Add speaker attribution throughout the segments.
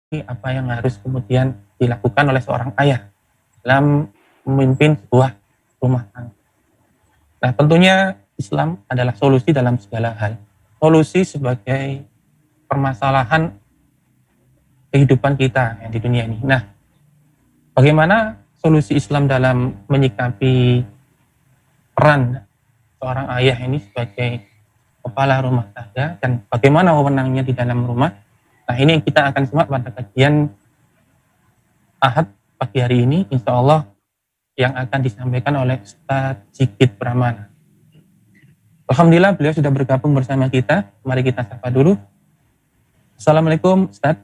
Speaker 1: apa yang harus kemudian dilakukan oleh seorang ayah dalam memimpin sebuah rumah tangga. Nah, tentunya Islam adalah solusi dalam segala hal. Solusi sebagai permasalahan kehidupan kita yang di dunia ini. Nah, bagaimana solusi Islam dalam menyikapi peran seorang ayah ini sebagai kepala rumah tangga dan bagaimana wewenangnya di dalam rumah? Nah, ini yang kita akan simak pada kajian Ahad pagi hari ini, insya Allah yang akan disampaikan oleh Ustaz Sigit Pramana. Alhamdulillah beliau sudah bergabung bersama kita. Mari kita sapa dulu. Assalamualaikum Ustaz.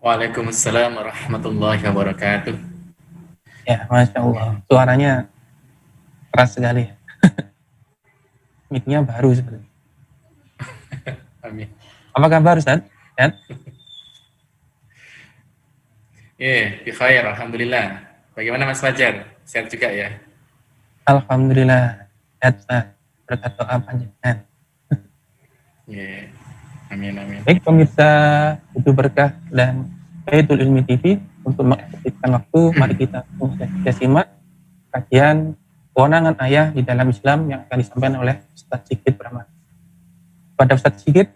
Speaker 2: Waalaikumsalam warahmatullahi wabarakatuh.
Speaker 1: Ya, Masya Allah. Suaranya keras sekali. Mic-nya baru sebenarnya.
Speaker 2: Amin.
Speaker 1: Apa kabar Ustaz? Sehat?
Speaker 2: Bi khair, alhamdulillah. Bagaimana Mas Fajar? Sehat juga ya?
Speaker 1: Alhamdulillah. Sehat Ustaz. Berkat doa panjenengan.
Speaker 2: Amin, amin.
Speaker 1: Baik pemirsa Itu Berkah dan Baitul Ilmi TV, untuk mengefektifkan waktu, mari kita simak kajian kewenangan ayah di dalam Islam yang akan disampaikan oleh Ustaz Sigit Pramana. Pada Ustaz Sigit,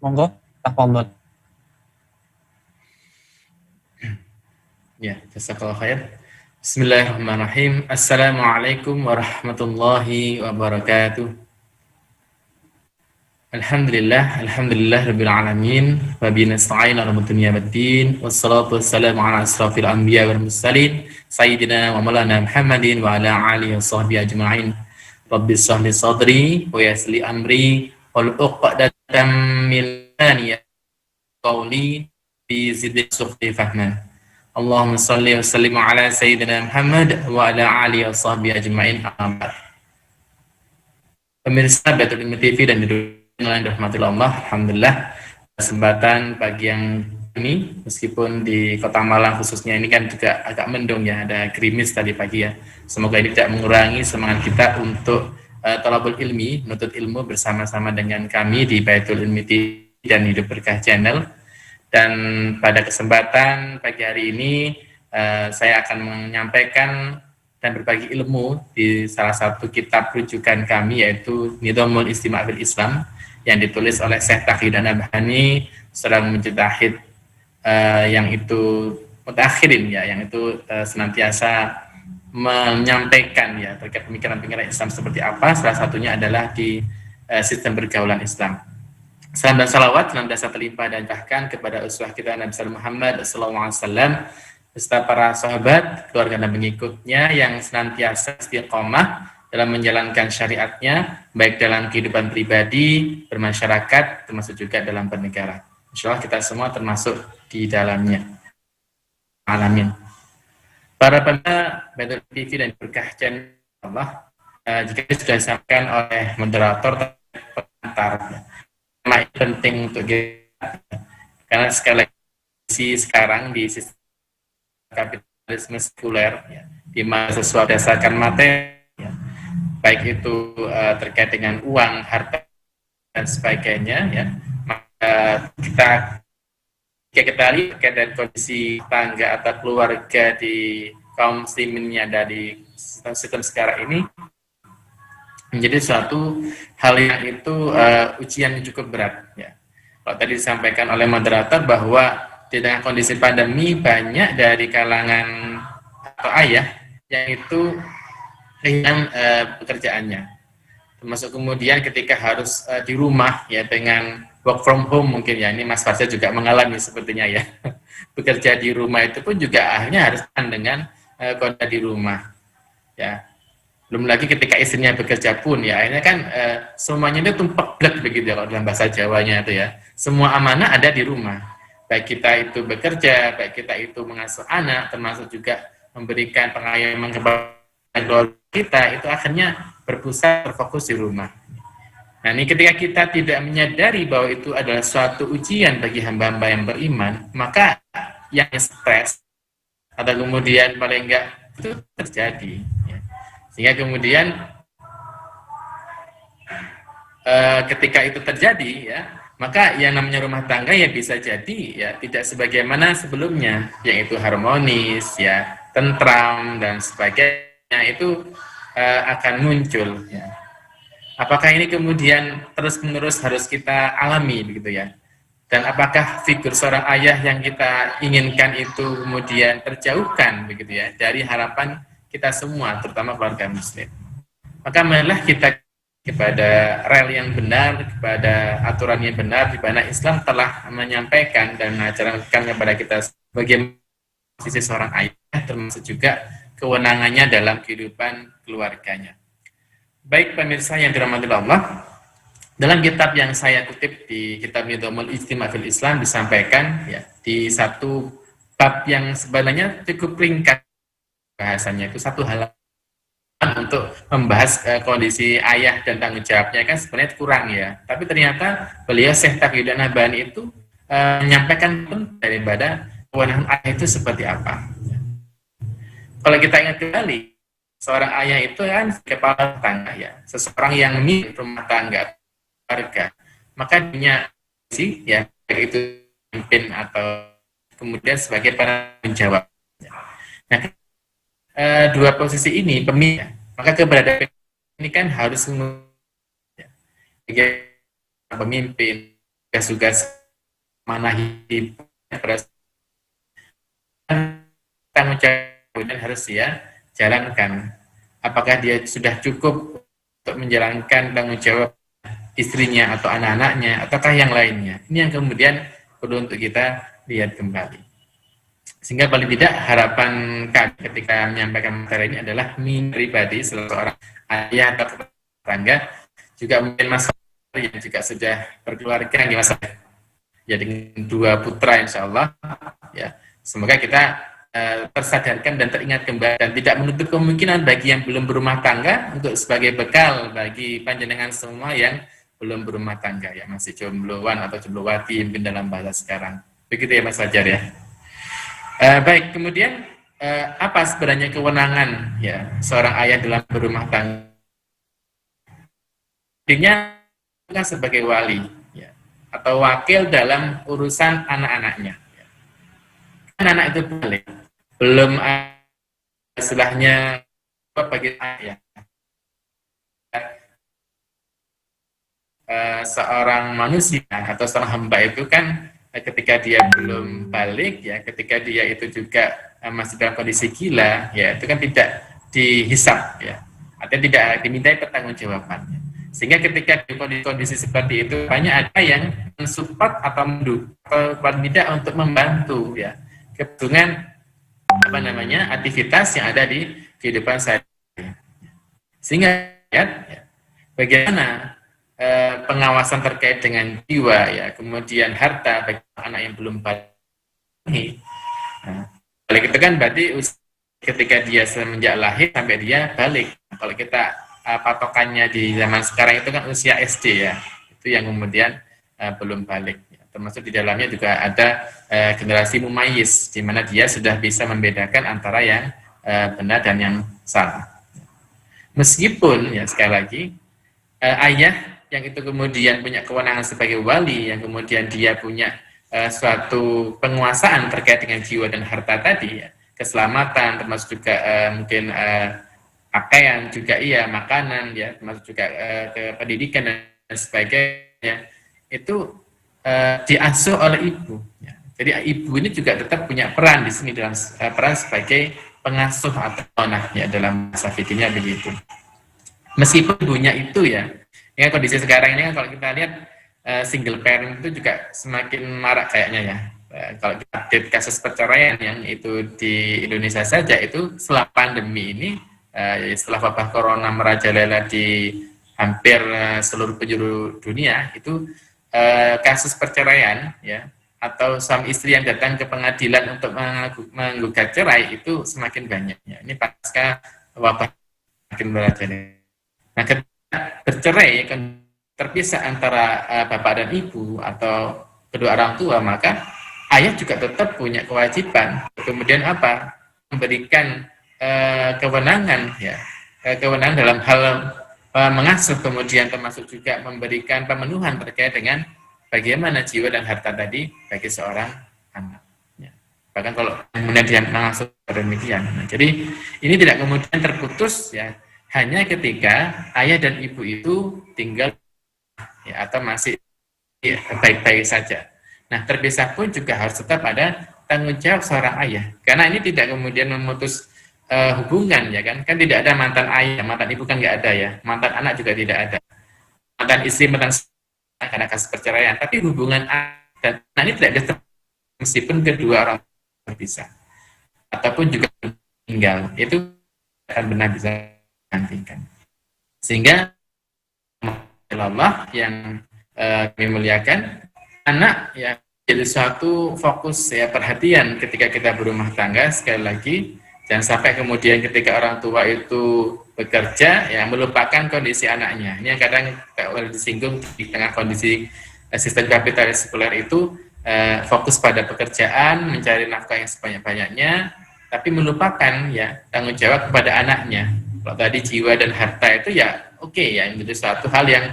Speaker 1: monggo, tafadhol.
Speaker 2: Ya, jazakallahu khair. Bismillahirrahmanirrahim. Assalamualaikum warahmatullahi wabarakatuh. Alhamdulillah rabbil alamin wa bihi nasta'in ala dunya waddin wassalatu wassalamu ala asrafil anbiya wal mursalin sayyidina wa maulana Muhammadin wa ala alihi wa sahbihi ajma'in. Rabbi shrah li sadri wa yassir li amri wal 'uqdatam min lisani qawli bi zidni sukhti fahman. Allahumma shalli wa sallim ala sayyidina Muhammad wa ala alihi wa sahbihi ajma'in. Pemirsa Baitul Ilmi TV dan yang dirahmatillah Allah, alhamdulillah kesempatan pagi yang ini, meskipun di Kota Malang khususnya ini kan juga agak mendung ya, ada gerimis tadi pagi ya. Semoga ini tidak mengurangi semangat kita untuk thalabul ilmi, menuntut ilmu bersama-sama dengan kami di Baitul Ilmi TV dan Hidup Berkah Channel. Dan pada kesempatan pagi hari ini saya akan menyampaikan dan berbagi ilmu di salah satu kitab rujukan kami, yaitu Nidhamul Istima' fil Islam, yang ditulis oleh Syekh Taqiyuddin Nabhani, seorang mujtahid yang itu mutakhirin ya, yang itu senantiasa menyampaikan ya terkait pemikiran-pemikiran Islam seperti apa. Salah satunya adalah di sistem pergaulan Islam. Salam dan salawat senantiasa terlimpah dan bahkan kepada uswah kita Nabi Muhammad SAW, beserta para sahabat, keluarga dan pengikutnya yang senantiasa istiqomah dalam menjalankan syariatnya, baik dalam kehidupan pribadi, bermasyarakat, termasuk juga dalam bernegara. Insya Allah kita semua termasuk di dalamnya. Alamin. Para pendengar Baitul TV dan Berkah Channel Allah, jika sudah disampaikan oleh moderator pengantar, tema ini penting untuk kita, karena sekali lagi sekarang di sistem kapitalisme sekuler, ya, di mana sesuatu berdasarkan materi, ya, baik itu terkait dengan uang, harta dan sebagainya, ya, maka kita lihat terkait dengan kondisi tangga atau keluarga di kaum muslimin yang ada di sistem sekarang ini menjadi suatu hal yang itu ujian yang cukup berat. Ya. Kalau tadi disampaikan oleh moderator bahwa di tengah kondisi pandemi banyak dari kalangan atau ayah yang itu kehilangan pekerjaannya, termasuk kemudian ketika harus di rumah ya dengan work from home mungkin ya, ini Mas Fajar juga mengalami sepertinya ya bekerja di rumah itu pun juga akhirnya harus dengan kondisi di rumah ya, belum lagi ketika istrinya bekerja pun ya akhirnya kan semuanya itu tumplek begitu ya kalau dalam bahasa Jawanya itu ya, semua amanah ada di rumah, baik kita itu bekerja, baik kita itu mengasuh anak, termasuk juga memberikan pengayoman kepada keluarga kita, itu akhirnya berpusat terfokus di rumah. Nah ini ketika kita tidak menyadari bahwa itu adalah suatu ujian bagi hamba-hamba yang beriman, maka yang stres atau kemudian paling enggak itu terjadi ya. Sehingga kemudian ketika itu terjadi ya, Maka yang namanya rumah tangga ya bisa jadi ya tidak sebagaimana sebelumnya, yaitu harmonis, ya, tentram dan sebagainya itu akan muncul. Ya. Apakah ini kemudian terus-menerus harus kita alami begitu ya? Dan apakah figur seorang ayah yang kita inginkan itu kemudian terjauhkan begitu ya dari harapan kita semua, terutama keluarga muslim? Maka marilah kita kepada rel yang benar, kepada aturan yang benar, di mana Islam telah menyampaikan dan mengajarkan kepada kita bagaimana sisi seorang ayah, termasuk juga kewenangannya dalam kehidupan keluarganya. Baik pemirsa yang dirahmati Allah, dalam kitab yang saya kutip di kitab Nizamul Ijtima' fil Islam disampaikan ya di satu bab yang sebenarnya cukup ringkas bahasanya, itu satu halaman untuk membahas kondisi ayah dan tanggung jawabnya kan sebenarnya kurang ya. Tapi ternyata beliau Syekh Taqiyuddin Nabhani itu menyampaikan daripada kewenangan ayah itu seperti apa. Kalau kita ingat kembali, seorang ayah itu kan kepala tangga ya, seseorang yang memimpin rumah tangga keluarga, maka dia sih ya itu pemimpin atau kemudian sebagai penanggung jawab. Nah, dua posisi ini pemimpin, maka keberadaan ini kan harus sebagai pemimpin, tugas-tugas mana hidup tanggung jawab dan harus ya jalankan. Apakah dia sudah cukup untuk menjalankan tanggung jawab istrinya atau anak-anaknya, ataukah yang lainnya? Ini yang kemudian perlu untuk kita lihat kembali. Sehingga paling tidak harapan kami ketika menyampaikan materi ini adalah pribadi seorang ayah atau tetangga, juga mungkin masalah yang juga sudah berkeluarga yang masalah ya dengan 2 putra insya Allah ya, semoga kita tersadarkan dan teringat kembali dan tidak menutup kemungkinan bagi yang belum berumah tangga untuk sebagai bekal bagi panjenengan semua yang belum berumah tangga ya, masih jombloan atau jomblowati mungkin dalam bahasa sekarang, begitu ya Mas Fajar ya. Baik, kemudian apa sebenarnya kewenangan ya seorang ayah dalam berumah tangga? Dirinya sebagai wali ya, atau wakil dalam urusan anak-anaknya. Ya. Anak itu belum istilahnya bagi ayah. Seorang manusia atau seorang hamba itu kan ketika dia belum balik ya, ketika dia itu juga masih dalam kondisi gila ya, itu kan tidak dihisap ya, atau tidak dimintai pertanggungjawabannya. Sehingga ketika di kondisi seperti itu banyak ada yang mensupport atau mendukung atau paling tidak untuk membantu ya kebutuhan aktivitas yang ada di kehidupan saya. Sehingga ya, bagaimana pengawasan terkait dengan jiwa ya, kemudian harta bagi anak yang belum balik. Nah, balik itu kan berarti ketika dia semenjak lahir sampai dia balik. Kalau kita patokannya di zaman sekarang itu kan usia SD ya, itu yang kemudian belum balik. Ya. Termasuk di dalamnya juga ada generasi mumayyiz, di mana dia sudah bisa membedakan antara yang benar dan yang salah. Meskipun ya sekali lagi ayah yang itu kemudian punya kewenangan sebagai wali, yang kemudian dia punya suatu penguasaan terkait dengan jiwa dan harta tadi, ya, keselamatan, termasuk juga mungkin pakaian juga iya, makanan, ya, termasuk juga ke pendidikan dan sebagainya, itu diasuh oleh ibu. Ya. Jadi ibu ini juga tetap punya peran di sini dalam peran sebagai pengasuh atau onah ya dalam masa fikihnya begitu. Meskipun ibunya itu ya kondisi sekarang ini kan kalau kita lihat single parent itu juga semakin marak kayaknya ya. Kalau kita update kasus perceraian yang itu di Indonesia saja itu setelah pandemi ini, setelah wabah corona merajalela di hampir seluruh penjuru dunia, itu kasus perceraian ya atau suami istri yang datang ke pengadilan untuk menggugat cerai itu semakin banyak. Ya. Ini pasca wabah semakin merajalela. Nah, bercerai kan terpisah antara bapak dan ibu atau kedua orang tua, maka ayah juga tetap punya kewajiban kemudian apa memberikan kewenangan ya kewenangan dalam hal mengasuh, kemudian termasuk juga memberikan pemenuhan terkait dengan bagaimana jiwa dan harta tadi bagi seorang anak. Ya. Bahkan kalau kemudian dia langsung demikian. Nah, jadi ini tidak kemudian terputus ya hanya ketika ayah dan ibu itu tinggal ya, atau masih ya, baik-baik saja. Nah, terpisah pun juga harus tetap ada tanggung jawab seorang ayah. Karena ini tidak kemudian memutus hubungan ya kan tidak ada mantan ayah, mantan ibu kan nggak ada ya, mantan anak juga tidak ada, mantan istri, mantan karena kasus perceraian, tapi hubungan dan ini tidak bisa meskipun kedua orang berpisah ataupun juga tinggal itu akan benar bisa gantikan. Sehingga Allah yang kami muliakan, anak ya jadi suatu fokus ya perhatian ketika kita berumah tangga. Sekali lagi, jangan sampai kemudian ketika orang tua itu bekerja ya melupakan kondisi anaknya. Ini yang kadang kalau disinggung di tengah kondisi sistem kapitalis sekuler itu fokus pada pekerjaan, mencari nafkah yang sebanyak-banyaknya, tapi melupakan ya tanggung jawab kepada anaknya. Kalau tadi jiwa dan harta itu ya oke, ya menjadi suatu hal yang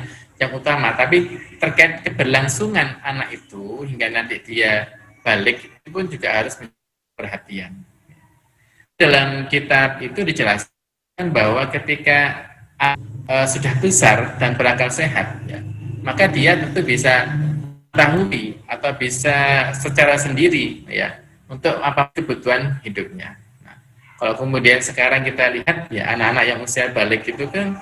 Speaker 2: utama, tapi terkait keberlangsungan anak itu hingga nanti dia balik itu pun juga harus perhatian. Dalam kitab itu dijelaskan bahwa ketika sudah besar dan berakal sehat, ya, maka dia tentu bisa mengetahui atau bisa secara sendiri ya untuk apa kebutuhan hidupnya. Nah, kalau kemudian sekarang kita lihat ya anak-anak yang usia balik itu kan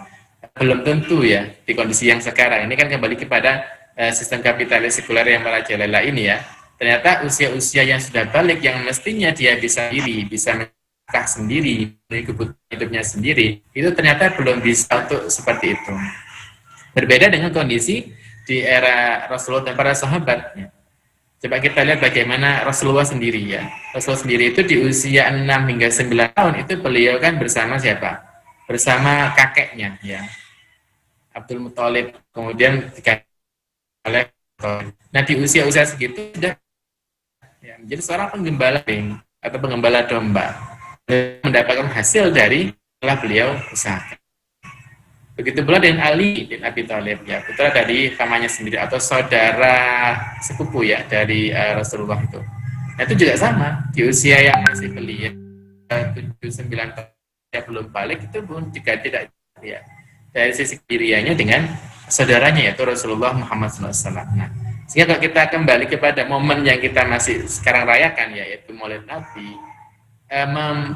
Speaker 2: belum tentu ya di kondisi yang sekarang ini kan kembali kepada sistem kapitalis sekuler yang merajalela ini ya. Ternyata usia-usia yang sudah balik yang mestinya dia bisa diri, bisa menafkah sendiri, kebutuhan hidupnya sendiri, itu ternyata belum bisa untuk seperti itu. Berbeda dengan kondisi di era Rasulullah dan para sahabat. Ya. Coba kita lihat bagaimana Rasulullah sendiri ya. Rasulullah sendiri itu di usia 6 hingga 9 tahun itu beliau kan bersama siapa? Bersama kakeknya ya. Abdul Muthalib, kemudian oleh nah di usia-usia segitu sudah ya, menjadi seorang penggembala atau penggembala domba, mendapatkan hasil dari telah beliau usahakan. Begitu pula dengan Ali bin Abi Thalib ya, putra dari pamannya sendiri atau saudara sepupu ya dari Rasulullah itu. Nah itu juga sama di usia yang masih belia 7-9 tahun ya, belum balik itu pun juga tidak ya dari sisi dirinya dengan saudaranya yaitu Rasulullah Muhammad SAW. Nah, sehingga kalau kita kembali kepada momen yang kita masih sekarang rayakan yaitu Maulid Nabi,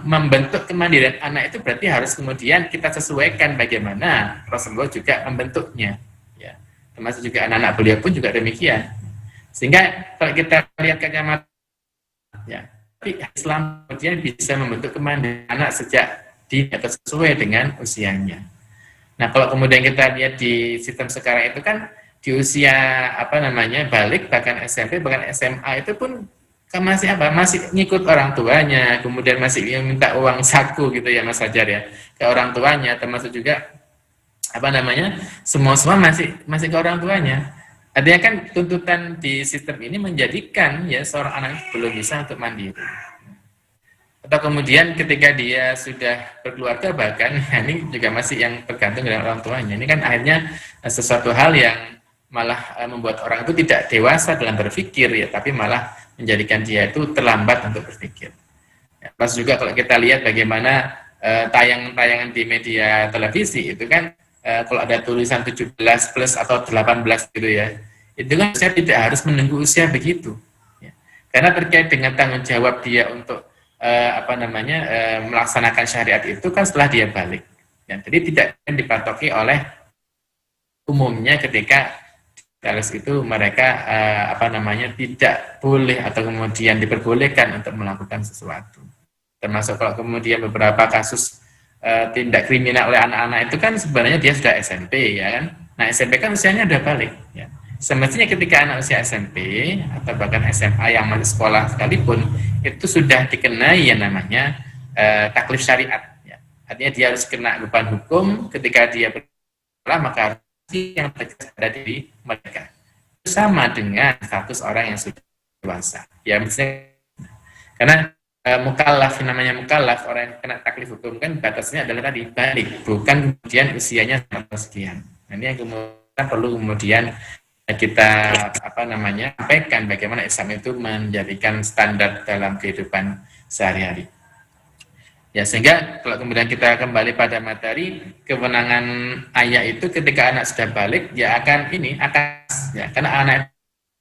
Speaker 2: membentuk kemandirian anak itu berarti harus kemudian kita sesuaikan bagaimana Rasulullah juga membentuknya. Ya, termasuk juga anak-anak beliau pun juga demikian. Sehingga kalau kita lihat kacamata, ya, Islam kemudian bisa membentuk kemandirian anak sejak dini atau sesuai dengan usianya. Nah, kalau kemudian kita lihat di sistem sekarang itu kan di usia balik bahkan SMP bahkan SMA itu pun kan masih ngikut orang tuanya, kemudian masih minta uang saku gitu ya Mas Fajar ya ke orang tuanya, termasuk juga semua masih ke orang tuanya. Artinya kan tuntutan di sistem ini menjadikan ya seorang anak belum bisa untuk mandiri. Atau kemudian ketika dia sudah berkeluarga bahkan ini juga masih yang tergantung dengan orang tuanya. Ini kan akhirnya sesuatu hal yang malah membuat orang itu tidak dewasa dalam berpikir ya, tapi malah menjadikan dia itu terlambat untuk berpikir. Ya, pas juga kalau kita lihat bagaimana tayangan-tayangan di media televisi itu kan kalau ada tulisan 17 plus atau 18 gitu ya, itu kan saya tidak harus menunggu usia begitu. Ya. Karena terkait dengan tanggung jawab dia untuk melaksanakan syariat itu kan setelah dia balik. Ya, jadi tidak dipatoki oleh umumnya ketika Talis itu mereka tidak boleh atau kemudian diperbolehkan untuk melakukan sesuatu. Termasuk kalau kemudian beberapa kasus tindak kriminal oleh anak-anak itu kan sebenarnya dia sudah SMP ya kan. Nah SMP kan usianya udah balik. Ya. Semestinya ketika anak usia SMP atau bahkan SMA yang masih sekolah sekalipun itu sudah dikenai yang namanya taklif syariat. Ya. Artinya dia harus kena beban hukum ketika dia bersekolah maka harus yang tegas pada diri mereka. Sama dengan status orang yang sudah dewasa. Ya misalnya karena mukallaf namanya mukallaf orang yang kena taklif hukum kan batasnya adalah tadi balik, bukan kemudian usianya sekian. Nah, ini yang kemudian perlu kemudian kita sampaikan bagaimana Islam itu menjadikan standar dalam kehidupan sehari-hari. Ya, sehingga kalau kemudian kita kembali pada materi, kewenangan ayah itu ketika anak sudah balik, dia akan ya, karena anak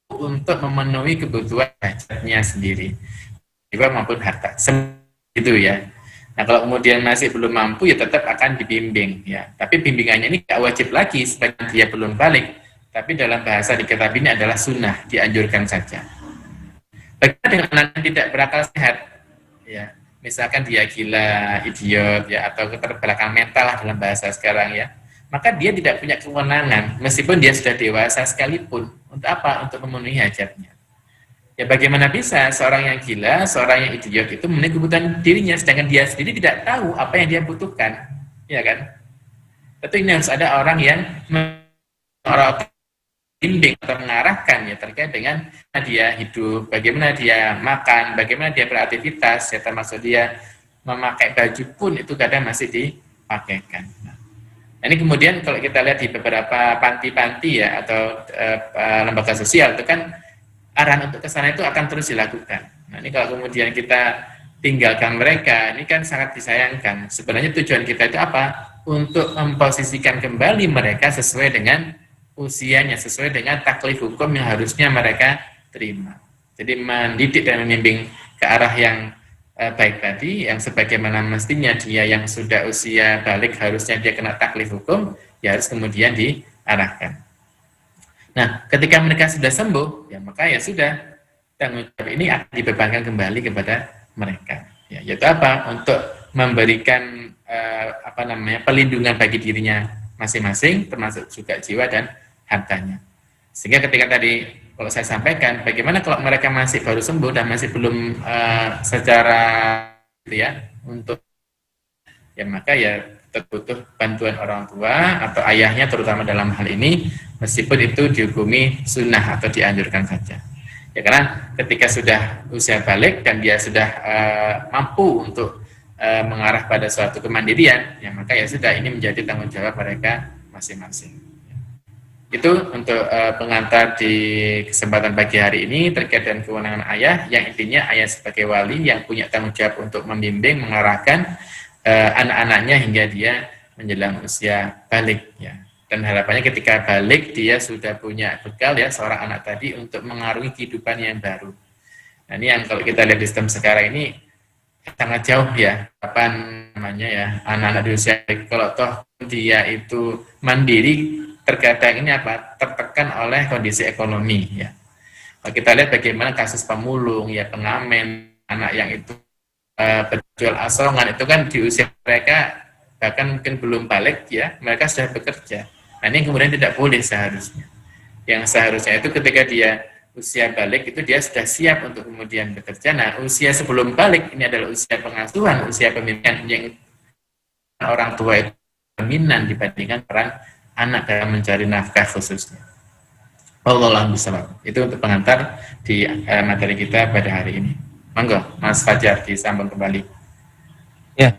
Speaker 2: itu untuk memenuhi kebutuhan hajatnya sendiri, jiwa maupun harta, itu ya. Nah, kalau kemudian masih belum mampu, ya tetap akan dibimbing, ya. Tapi bimbingannya ini tidak wajib lagi sebagai dia belum balik, tapi dalam bahasa di kitab ini adalah sunnah, dianjurkan saja. Bagaimana dengan anak yang tidak berakal sehat, ya. Misalkan dia gila, idiot, ya, atau keterbelakangan mental lah dalam bahasa sekarang, ya, maka dia tidak punya kewenangan meskipun dia sudah dewasa sekalipun. Untuk apa? Untuk memenuhi hajatnya. Ya, bagaimana bisa seorang yang gila, seorang yang idiot itu memenuhi kebutuhan dirinya, sedangkan dia sendiri tidak tahu apa yang dia butuhkan, ya kan? Tentu ini harus ada orang yang bimbing atau mengarahkan, ya, terkait dengan dia hidup, bagaimana dia makan, bagaimana dia beraktivitas, ya, termasuk dia memakai baju pun itu kadang masih dipakaikan. Nah, ini kemudian kalau kita lihat di beberapa panti-panti, ya, atau lembaga sosial itu kan arahan untuk ke sana itu akan terus dilakukan. Nah, ini kalau kemudian kita tinggalkan mereka, ini kan sangat disayangkan. Sebenarnya tujuan kita itu apa? Untuk memposisikan kembali mereka sesuai dengan usianya, sesuai dengan taklif hukum yang harusnya mereka terima. Jadi mendidik dan membimbing ke arah yang baik tadi, yang sebagaimana mestinya dia yang sudah usia balik harusnya dia kena taklif hukum, ya harus kemudian diarahkan. Nah, ketika mereka sudah sembuh, ya maka ya sudah, tanggung jawab ini akan dibebankan kembali kepada mereka. Ya, yaitu apa? Untuk memberikan pelindungan bagi dirinya masing-masing, termasuk juga jiwa dan hartanya. Sehingga ketika tadi kalau saya sampaikan, bagaimana kalau mereka masih baru sembuh dan masih belum secara untuk, ya maka ya butuh bantuan orang tua atau ayahnya terutama dalam hal ini, meskipun itu dihukumi sunnah atau dianjurkan saja. Ya, karena ketika sudah usia balik dan dia sudah mampu untuk mengarah pada suatu kemandirian, ya maka ya sudah, ini menjadi tanggung jawab mereka masing-masing. Itu untuk pengantar di kesempatan pagi hari ini terkait dengan kewenangan ayah, yang intinya ayah sebagai wali yang punya tanggung jawab untuk membimbing, mengarahkan anak-anaknya hingga dia menjelang usia balik, ya. Dan harapannya ketika balik dia sudah punya bekal, ya, seorang anak tadi untuk mengarungi kehidupan yang baru. Nah, ini yang kalau kita lihat di sistem sekarang ini sangat jauh, ya, kapan ya anak-anak di usia balik, kalau toh dia itu mandiri, terkadang ini tertekan oleh kondisi ekonomi, ya. Kalau kita lihat bagaimana kasus pemulung, ya, pengamen, anak yang itu penjual asongan, itu kan di usia mereka bahkan mungkin belum balik, ya, mereka sudah bekerja. Nah, ini kemudian tidak boleh seharusnya. Yang seharusnya itu ketika dia usia balik itu dia sudah siap untuk kemudian bekerja. Nah, usia sebelum balik ini adalah usia pengasuhan, usia pemimpinan, yang orang tua itu dominan dibandingkan peran anak dalam mencari nafkah khususnya. Wallahu a'lam. Itu untuk pengantar di materi kita pada hari ini. Monggo, Mas Fajar disambung kembali.
Speaker 1: Ya,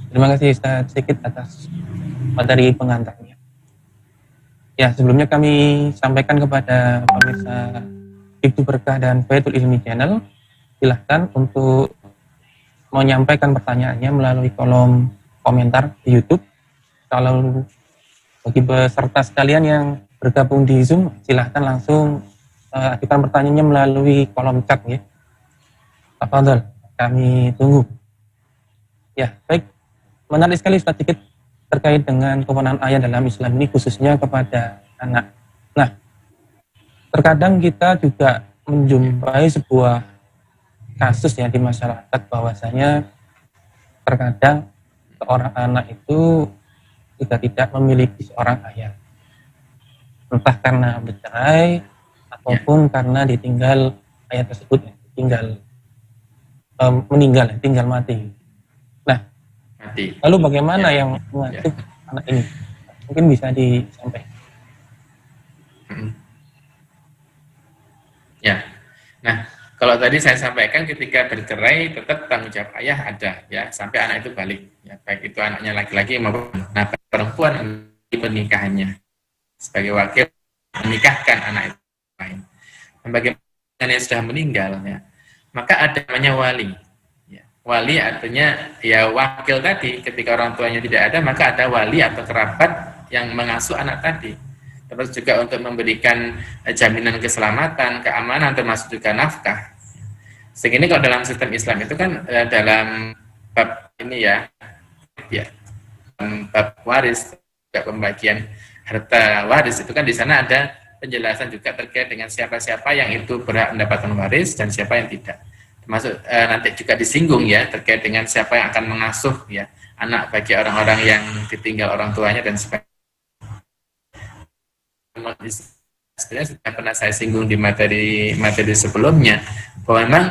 Speaker 1: terima kasih Ustaz Sigit atas materi pengantarnya. Ya, sebelumnya kami sampaikan kepada pemirsa Ibtu Berkah dan Baitul Ilmi Channel, silahkan untuk menyampaikan pertanyaannya melalui kolom komentar di YouTube. Kalau bagi peserta sekalian yang bergabung di Zoom, silahkan langsung ajukan pertanyaannya melalui kolom chat, ya. Tafadhol, kami tunggu. Ya, baik. Menarik sekali Ustaz Sigit terkait dengan kewenangan ayah dalam Islam ini, khususnya kepada anak. Nah, terkadang kita juga menjumpai sebuah kasus, ya, di masyarakat bahwasanya terkadang seorang anak itu juga tidak memiliki seorang ayah, entah karena bercerai ataupun karena ditinggal ayah tersebut, tinggal mati. Nah, lalu bagaimana yang mengasuh anak ini? Mungkin bisa disampaikan.
Speaker 2: Ya, nah, kalau tadi saya sampaikan ketika bercerai tetap tanggung jawab ayah ada, ya, sampai anak itu balik, ya, baik itu anaknya laki-laki maupun perempuan di pernikahannya sebagai wakil menikahkan anak itu lain. Dan bagaimana yang sudah meninggal, ya, maka ada namanya wali. Ya, wali artinya ya wakil tadi. Ketika orang tuanya tidak ada, maka ada wali atau kerabat yang mengasuh anak tadi. Terus juga untuk memberikan jaminan keselamatan, keamanan, termasuk juga nafkah. Sehingga ini kalau dalam sistem Islam itu kan dalam bab ini ya bab waris, juga pembagian harta waris itu kan di sana ada penjelasan juga terkait dengan siapa-siapa yang itu berhak mendapatkan waris dan siapa yang tidak. Termasuk nanti juga disinggung ya terkait dengan siapa yang akan mengasuh ya anak bagi orang-orang yang ditinggal orang tuanya dan sebagainya. Sebenarnya sudah pernah saya singgung di materi sebelumnya bahwa memang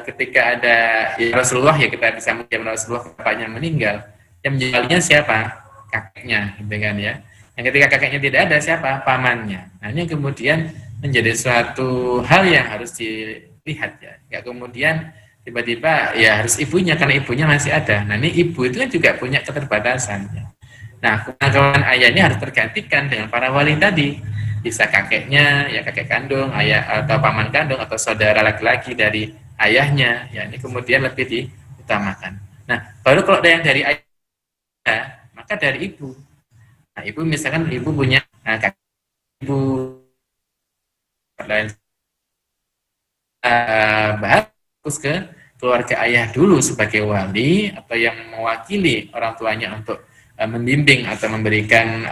Speaker 2: ketika ada ya Rasulullah ya kita bisa melihat Rasulullah bapaknya meninggal, yang menjualnya siapa? Kakeknya, gitu kan ya. Yang ketika kakeknya tidak ada siapa? Pamannya. Nah ini kemudian menjadi suatu hal yang harus dilihat ya. Nggak kemudian tiba-tiba ya harus ibunya karena ibunya masih ada. Nah ini ibu itu kan juga punya keterbatasan. Ya. Nah kawan ayah ini harus tergantikan dengan para wali tadi. Bisa kakeknya, ya kakek kandung, ayah atau paman kandung atau saudara laki-laki dari ayahnya. Ya ini kemudian lebih diutamakan. Nah baru kalau ada yang dari ayah, maka dari ibu. Nah ibu misalkan ibu punya kakek ibu lain bahas ke keluarga ayah dulu sebagai wali atau yang mewakili orang tuanya untuk membimbing atau memberikan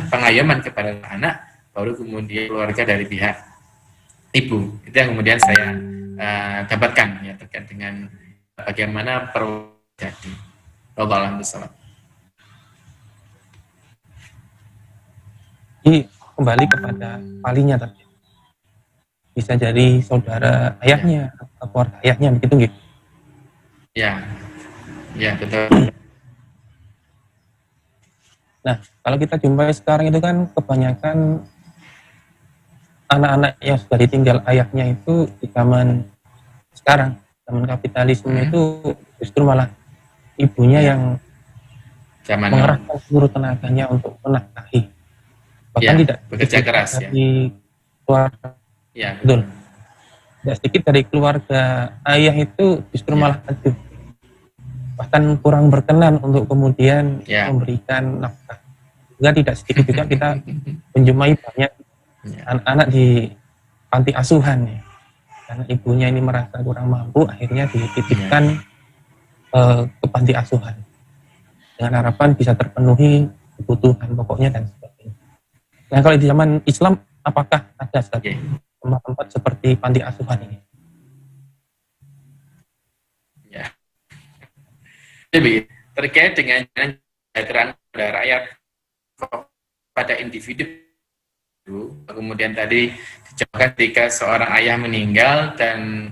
Speaker 2: pengayoman kepada anak, baru kemudian keluarga dari pihak ibu. Itu yang kemudian saya dapatkan ya terkait dengan bagaimana terjadi. Wallahu a'lam.
Speaker 1: Jadi kembali kepada walinya tadi. Bisa jadi saudara ayahnya atau keluarga ayahnya begitu gitu.
Speaker 2: Ya. Ya, betul.
Speaker 1: Nah, kalau kita jumpai sekarang itu kan kebanyakan anak-anak yang sudah ditinggal ayahnya itu di zaman sekarang, zaman kapitalisme itu justru malah ibunya yang mengerahkan seluruh tenaganya untuk menafkahi. Bahkan tidak
Speaker 2: bekerja keras
Speaker 1: dari keluarga,
Speaker 2: ya.
Speaker 1: Betul. Tidak sedikit dari keluarga ayah itu justru malah aduh, bahkan kurang berkenan untuk kemudian memberikan nafkah. Juga tidak sedikit juga kita menjumpai banyak anak-anak di panti asuhan ya. Karena ibunya ini merasa kurang mampu, akhirnya dititipkan ke panti asuhan dengan harapan bisa terpenuhi kebutuhan pokoknya dan sebagainya. Nah kalau di zaman Islam apakah ada tempat-tempat seperti panti asuhan ini?
Speaker 2: Jadi terkait dengan kesejahteraan pada rakyat pada individu, kemudian tadi dijawabkan ketika seorang ayah meninggal dan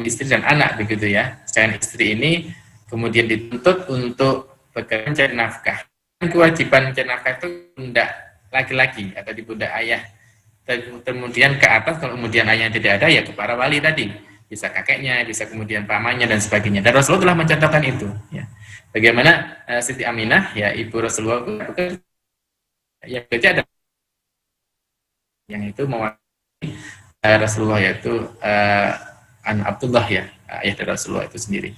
Speaker 2: istri dan anak begitu ya. Sedangkan istri ini kemudian dituntut untuk bekerja mencari nafkah. Kewajiban mencari nafkah itu pundak laki-laki atau di pundak ayah. Kemudian ke atas, kalau kemudian ayah tidak ada ya ke para wali tadi. Bisa kakeknya, bisa kemudian pamannya dan sebagainya. Dan Rasulullah telah mencontohkan itu. Ya. Bagaimana Siti Aminah, ya ibu Rasulullah yang bekerja ada yang itu mewakili Rasulullah yaitu Abdullah ya, ayah dari Rasulullah itu sendiri.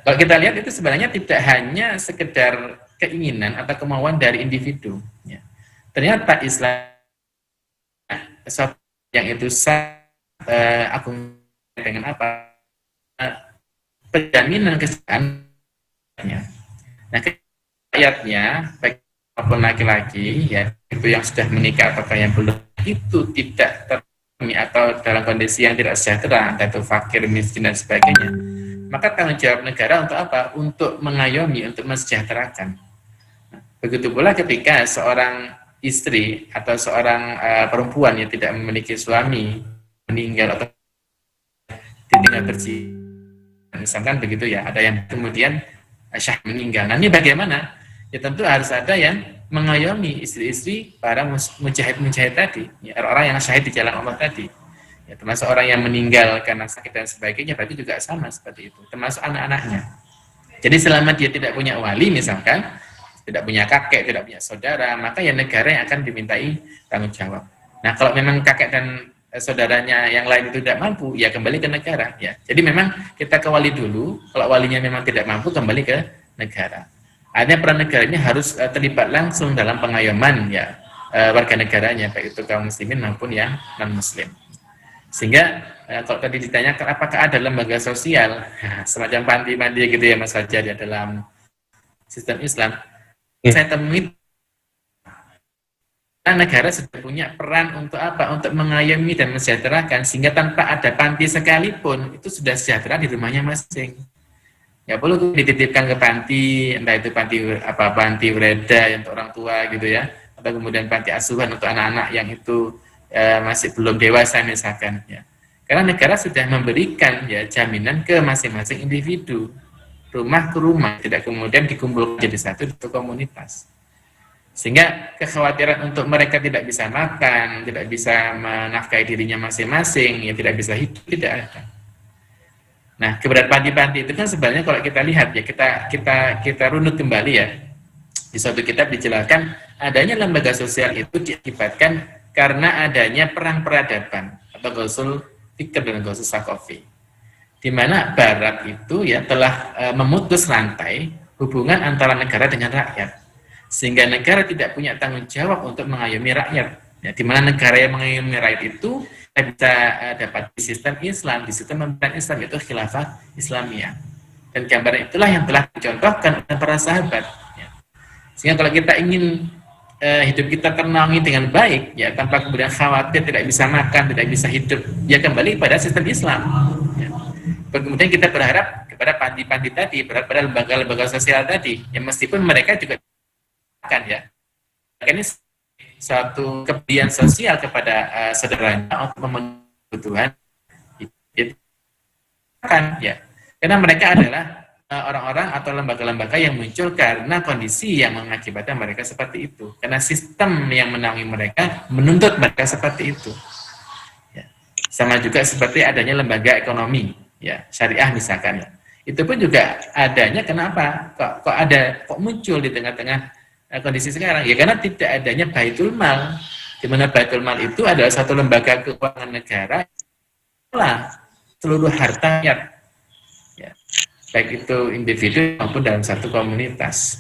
Speaker 2: Kalau kita lihat itu sebenarnya tidak hanya sekedar keinginan atau kemauan dari individu. Ya. Ternyata Islam sesuatu yang itu agung dengan apa? Penjaminan kesehatannya. Nah, ayatnya baik maupun laki-laki ya itu yang sudah menikah atau yang belum itu tidak terpenuhi atau dalam kondisi yang tidak sejahtera, entah itu fakir, miskin dan sebagainya. Maka tanggung jawab negara untuk apa? Untuk mengayomi, untuk mensejahterakan. Begitu pula ketika seorang istri atau seorang perempuan yang tidak memiliki suami meninggal atau ditinggal bersih, misalkan begitu ya, ada yang kemudian syahid meninggal. Nah ini bagaimana? Ya tentu harus ada yang mengayomi istri-istri para mujahid tadi, ya, orang yang syahid di jalan Allah tadi. Ya, termasuk orang yang meninggal karena sakit dan sebagainya, berarti juga sama seperti itu. Termasuk anak-anaknya. Jadi selama dia tidak punya wali misalkan, tidak punya kakek, tidak punya saudara, maka ya negara yang akan dimintai tanggung jawab. Nah, kalau memang kakek dan saudaranya yang lain itu tidak mampu, ya kembali ke negara. Ya, jadi memang kita ke wali dulu. Kalau walinya memang tidak mampu, kembali ke negara. Artinya peran negara ini harus terlibat langsung dalam pengayoman ya warga negaranya, baik itu kaum muslimin maupun yang non muslim. Sehingga kalau tadi ditanyakan apakah ada lembaga sosial semacam panti-panti gitu ya Mas Fajar ya dalam sistem Islam, saya temui negara sudah punya peran untuk apa? Untuk mengayomi dan mensejahterakan, sehingga tanpa ada panti sekalipun itu sudah sejahtera di rumahnya masing. Ya perlu dititipkan ke panti, entah itu panti ureda untuk orang tua gitu ya, atau kemudian panti asuhan untuk anak-anak yang itu masih belum dewasa misalkan ya. Karena negara sudah memberikan ya jaminan ke masing-masing individu, rumah ke rumah, tidak kemudian dikumpulkan jadi satu komunitas. Sehingga kekhawatiran untuk mereka tidak bisa makan, tidak bisa menafkahi dirinya masing-masing, ya tidak bisa hidup, tidak ada. Nah, keberadaan panti-panti itu kan sebenarnya kalau kita lihat ya, kita runut kembali ya. Di suatu kitab dijelaskan adanya lembaga sosial itu diakibatkan karena adanya perang peradaban atau Ghazul Fikr dan Ghazul Saqafi. Di mana Barat itu ya telah memutus rantai hubungan antara negara dengan rakyat. Sehingga negara tidak punya tanggung jawab untuk mengayomi rakyat. Ya, di mana negara yang mengayomi rakyat itu bisa dapat di sistem Islam, di sistem pemerintahan Islam, yaitu khilafah Islamiyah. Dan gambaran itulah yang telah dicontohkan oleh para sahabat. Ya. Sehingga kalau kita ingin hidup kita ternaungi dengan baik, ya tanpa kemudian khawatir tidak bisa makan, tidak bisa hidup, ya kembali pada sistem Islam. Ya. Kemudian kita berharap kepada panti-panti tadi, berharap pada lembaga-lembaga sosial tadi, ya meskipun mereka juga kan ya, ini satu kepedulian sosial kepada saudaranya untuk memenuhi kebutuhan itu kan ya, karena mereka adalah orang-orang atau lembaga-lembaga yang muncul karena kondisi yang mengakibatkan mereka seperti itu, karena sistem yang menaungi mereka menuntut mereka seperti itu ya. Sama juga seperti adanya lembaga ekonomi ya, syariah misalkan ya, itu pun juga adanya kenapa kok muncul di tengah-tengah kondisi sekarang ya, karena tidak adanya Baitul Mal, di mana Baitul Mal itu adalah satu lembaga keuangan negara lah seluruh harta rakyat ya, baik itu individu maupun dalam satu komunitas.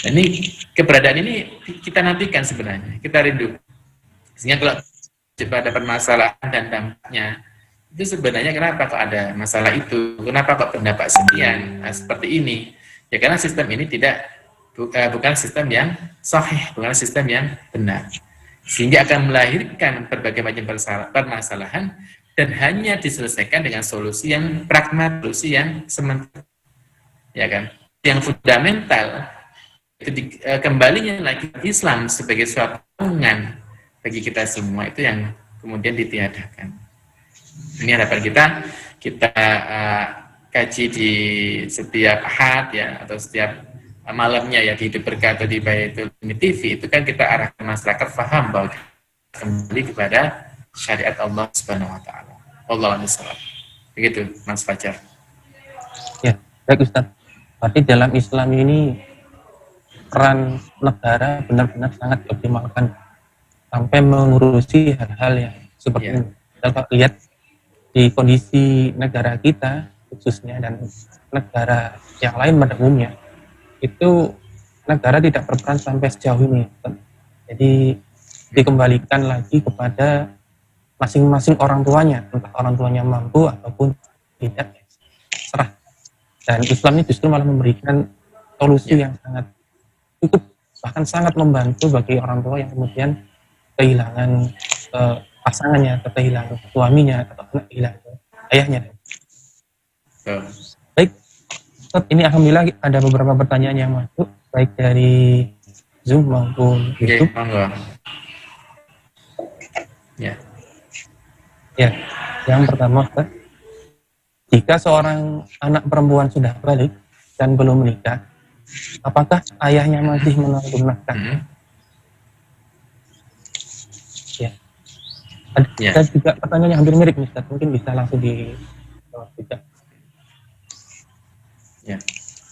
Speaker 2: Ini keberadaan ini kita nantikan sebenarnya, kita rindu. Sehingga kalau coba ada permasalahan dan dampaknya itu sebenarnya kenapa kok ada masalah itu, kenapa kok pendapat sekian seperti ini ya, karena sistem ini bukan sistem yang sahih, bukan sistem yang benar, sehingga akan melahirkan berbagai macam permasalahan dan hanya diselesaikan dengan solusi yang pragmatis, solusi yang sementara, ya kan? Yang fundamental itu kembalinya lagi Islam sebagai suatu tanggungan bagi kita semua, itu yang kemudian ditiadakan. Ini harapan kita kaji di setiap ahad ya, atau setiap malamnya ya di Hidup Berkah atau di Baitul Ilmi TV, itu kan kita arahkan masyarakat faham bahwa kembali kepada syariat Allah Subhanahu wa taala. Wallahu a'lam. Begitu Mas Fajar.
Speaker 1: Ya, baik Ustaz. Berarti dalam Islam ini peran negara benar-benar sangat dioptimalkan sampai mengurusi hal-hal yang seperti ini. Kita lihat di kondisi negara kita khususnya dan negara yang lain pada umumnya, itu negara tidak berperan sampai sejauh ini. Jadi dikembalikan lagi kepada masing-masing orang tuanya, entah orang tuanya mampu ataupun tidak, serah. Dan Islam ini justru malah memberikan solusi yang sangat cukup, bahkan sangat membantu bagi orang tua yang kemudian kehilangan pasangannya, atau kehilangan suaminya, atau kehilangan ayahnya. Baik, ini alhamdulillah ada beberapa pertanyaan yang masuk, baik dari Zoom maupun YouTube. Ya, yang pertama, Ustaz, jika seorang anak perempuan sudah balik dan belum menikah, apakah ayahnya masih menanggung nafkah? Ada juga pertanyaan yang hampir mirip, Ustaz, mungkin bisa langsung dijawab.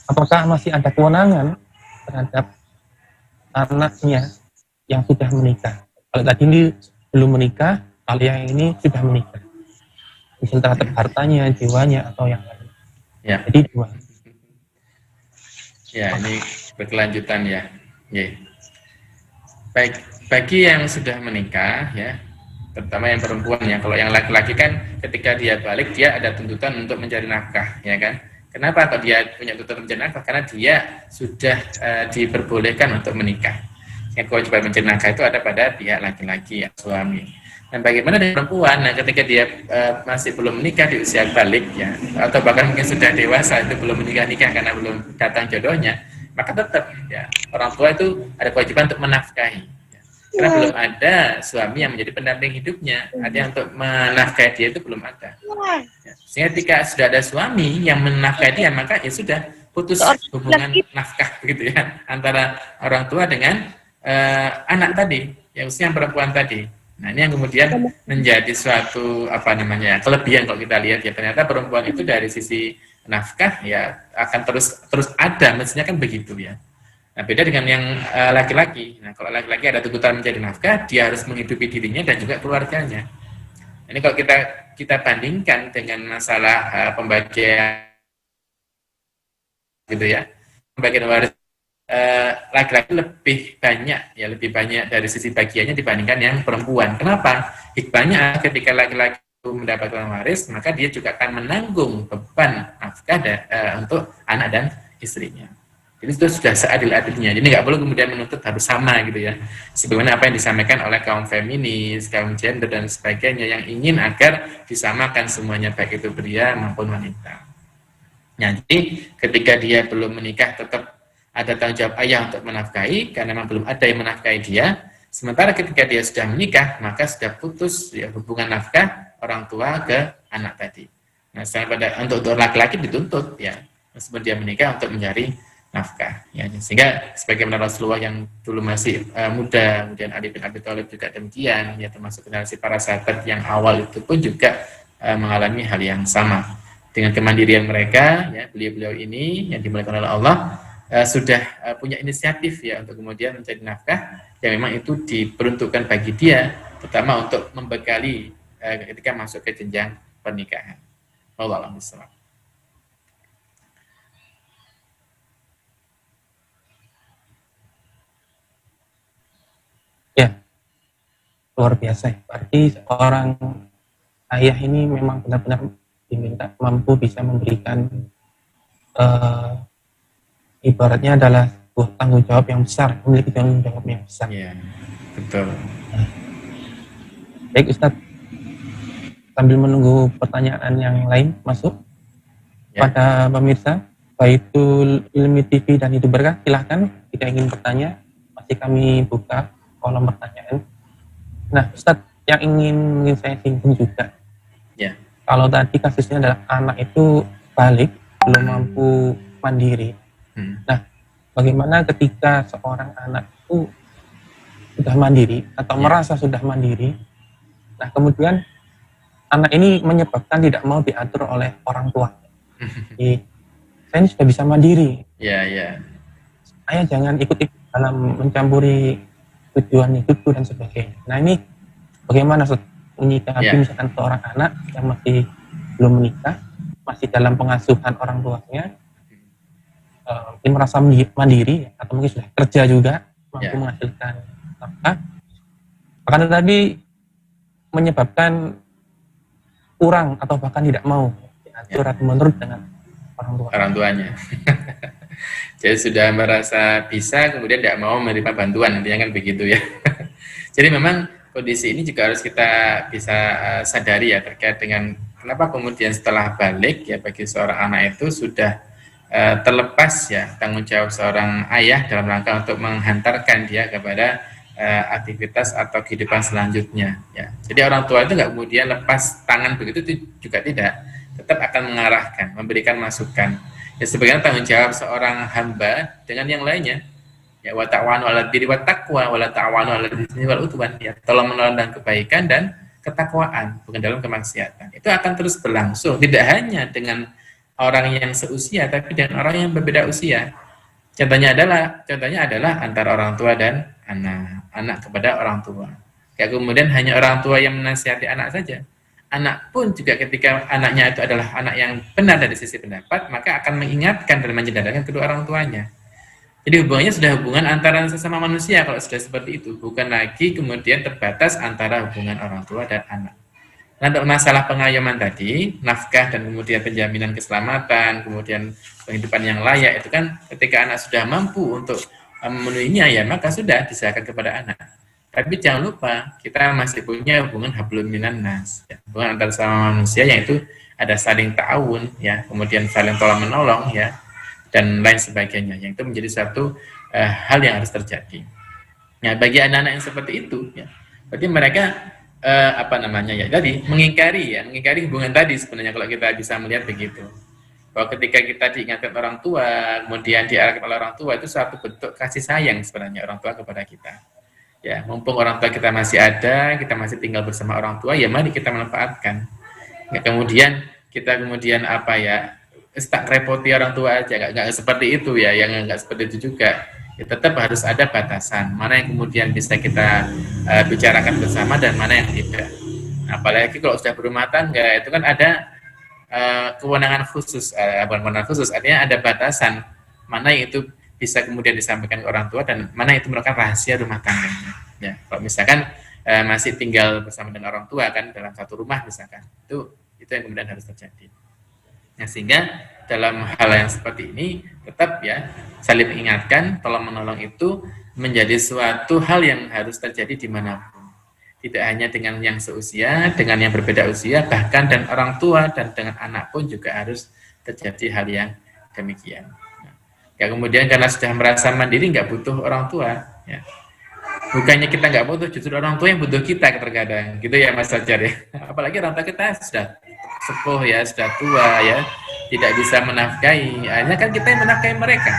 Speaker 1: Apakah masih ada kewenangan terhadap anaknya yang sudah menikah. Kalau tadi ini belum menikah, kalau yang ini sudah menikah. Misal terhadap hartanya, jiwanya, atau yang lain.
Speaker 2: Ya.
Speaker 1: Jadi dua.
Speaker 2: Ya, ini berkelanjutan ya. Ya. Baik, bagi yang sudah menikah ya, terutama yang perempuan ya. Kalau yang laki-laki kan ketika dia balik dia ada tuntutan untuk mencari nafkah, ya kan? Kenapa kok dia punya tuntutan mencari nafkah? Karena dia sudah diperbolehkan untuk menikah. Yang kewajiban mencari nafkah itu ada pada pihak laki-laki ya, suami. Dan bagaimana dengan perempuan? Nah, ketika dia masih belum menikah di usia balik ya, atau bahkan mungkin sudah dewasa itu belum menikah karena belum datang jodohnya, maka tetap ya orang tua itu ada kewajiban untuk menafkahi. Karena belum ada suami yang menjadi pendamping hidupnya, ada yang untuk menafkahi dia itu belum ada. Ya. Sehingga ketika sudah ada suami yang menafkahi dia, maka ya sudah putus hubungan nafkah begitu ya antara orang tua dengan anak tadi, yang usia perempuan tadi. Nah, ini yang kemudian menjadi suatu kelebihan kalau kita lihat ya, ternyata perempuan itu dari sisi nafkah ya akan terus ada, mestinya kan begitu ya. Nah, beda dengan yang laki-laki. Nah, kalau laki-laki ada tuntutan mencari nafkah, dia harus menghidupi dirinya dan juga keluarganya. Ini kalau kita bandingkan dengan masalah pembagian gitu ya, pembagian waris laki-laki lebih banyak dari sisi bagiannya dibandingkan yang perempuan. Kenapa? Hikmahnya ketika laki-laki mendapatkan waris, maka dia juga akan menanggung beban nafkah untuk anak dan istrinya. Jadi itu sudah seadil-adilnya. Jadi nggak perlu kemudian menuntut harus sama gitu ya. Sebagaimana apa yang disampaikan oleh kaum feminis, kaum gender dan sebagainya yang ingin agar disamakan semuanya baik itu pria maupun wanita. Nah, jadi ketika dia belum menikah tetap ada tanggung jawab ayah untuk menafkahi karena memang belum ada yang menafkahi dia. Sementara ketika dia sudah menikah, maka sudah putus ya, hubungan nafkah orang tua ke anak tadi. Nah, untuk laki-laki dituntut ya, meskipun dia menikah untuk mencari nafkah. Ya, sehingga sebagaimana Rasulullah yang dulu masih muda, kemudian Ali bin Abi Thalib juga demikian, ya termasuk generasi para sahabat yang awal itu pun juga mengalami hal yang sama. Dengan kemandirian mereka, ya beliau-beliau ini yang dimuliakan oleh Allah sudah punya inisiatif ya untuk kemudian mencari nafkah yang memang itu diperuntukkan bagi dia, terutama untuk membekali ketika masuk ke jenjang pernikahan. Wallahu a'lam bishawab.
Speaker 1: Ya, luar biasa. Berarti seorang ayah ini memang benar-benar diminta mampu bisa memberikan ibaratnya adalah sebuah tanggung jawab yang besar, memiliki tanggung jawab yang besar.
Speaker 2: Iya, betul.
Speaker 1: Baik Ustadz, sambil menunggu pertanyaan yang lain masuk pada pemirsa Baitul Ilmi TV dan Hidup Berkah, silahkan jika ingin bertanya, masih kami buka kolom pertanyaan. Nah Ustadz, yang ingin saya singgung juga, kalau tadi kasusnya adalah anak itu balik, belum mampu mandiri. Nah, bagaimana ketika seorang anak itu sudah mandiri atau merasa sudah mandiri, nah kemudian anak ini menyebabkan tidak mau diatur oleh orang tua. Jadi, saya ini sudah bisa mandiri. Ayah jangan ikut-ikut dalam mencampuri tujuan hidupku dan sebagainya. Nah ini bagaimana menyikapi misalkan seorang anak yang masih belum menikah, masih dalam pengasuhan orang tuanya, mungkin merasa mandiri atau mungkin sudah kerja juga mampu menghasilkan nafkah, akan tetapi menyebabkan kurang atau bahkan tidak mau diatur atau menurut dengan orang
Speaker 2: tuanya. Jadi sudah merasa bisa kemudian tidak mau menerima bantuan, nantinya kan begitu ya. Jadi memang kondisi ini juga harus kita bisa sadari ya terkait dengan kenapa kemudian setelah balik ya bagi seorang anak itu sudah terlepas ya tanggung jawab seorang ayah dalam rangka untuk menghantarkan dia kepada aktivitas atau kehidupan selanjutnya ya. Jadi orang tua itu nggak kemudian lepas tangan begitu juga tidak, tetap akan mengarahkan, memberikan masukan ya sebagaimana tanggung jawab seorang hamba dengan yang lainnya ya, wa ta'awanu 'alal birri wat taqwa wa la ta'awanu 'alal itsmi wal 'udwan ya, tolong menolong dalam kebaikan dan ketakwaan, bukan dalam kemaksiatan. Itu akan terus berlangsung, tidak hanya dengan orang yang seusia, tapi dengan orang yang berbeda usia. Contohnya adalah antara orang tua dan anak kepada orang tua. Kayak kemudian hanya orang tua yang menasihati anak saja. Anak pun juga ketika anaknya itu adalah anak yang benar dari sisi pendapat, maka akan mengingatkan dan menyadarkan kedua orang tuanya. Jadi hubungannya sudah hubungan antara sesama manusia kalau sudah seperti itu, bukan lagi kemudian terbatas antara hubungan orang tua dan anak. Nah, untuk masalah pengayoman tadi, nafkah dan kemudian penjaminan keselamatan, kemudian penghidupan yang layak, itu kan ketika anak sudah mampu untuk memenuhinya, ya maka sudah diserahkan kepada anak. Tapi jangan lupa, kita masih punya hubungan hablum minan nas, ya, hubungan antara sama manusia, yaitu ada saling ta'awun, ya, kemudian saling tolong-menolong, ya, dan lain sebagainya, yang itu menjadi satu hal yang harus terjadi. Nah, bagi anak-anak yang seperti itu, ya, berarti mereka mengingkari hubungan tadi sebenarnya kalau kita bisa melihat begitu. Bahwa ketika kita diingatkan orang tua, kemudian diarahkan oleh orang tua, itu satu bentuk kasih sayang sebenarnya orang tua kepada kita. Ya, mumpung orang tua kita masih ada, kita masih tinggal bersama orang tua, ya mari kita manfaatkan. Nggak kemudian kita tak repoti orang tua aja, nggak seperti itu ya, yang nggak seperti itu juga. Ya, tetap harus ada batasan, mana yang kemudian bisa kita bicarakan bersama dan mana yang tidak. Apalagi kalau sudah berumah tangga, itu kan ada kewenangan khusus, kewenangan khusus, artinya ada batasan, mana yang itu bisa kemudian disampaikan ke orang tua dan mana itu merupakan rahasia rumah tangganya. Ya, kalau misalkan masih tinggal bersama dengan orang tua kan dalam satu rumah misalkan, itu yang kemudian harus terjadi. Nah, sehingga dalam hal yang seperti ini tetap ya saling mengingatkan, tolong menolong itu menjadi suatu hal yang harus terjadi dimanapun. Tidak hanya dengan yang seusia, dengan yang berbeda usia, bahkan dan orang tua dan dengan anak pun juga harus terjadi hal yang demikian. Ya, kemudian karena sudah merasa mandiri nggak butuh orang tua, ya. Bukannya kita nggak butuh, justru orang tua yang butuh kita terkadang, gitu ya Mas Fajar ya. Apalagi orang tua kita sudah sepuh ya, sudah tua ya, tidak bisa menafkahi. Akhirnya kan kita yang menafkahi mereka.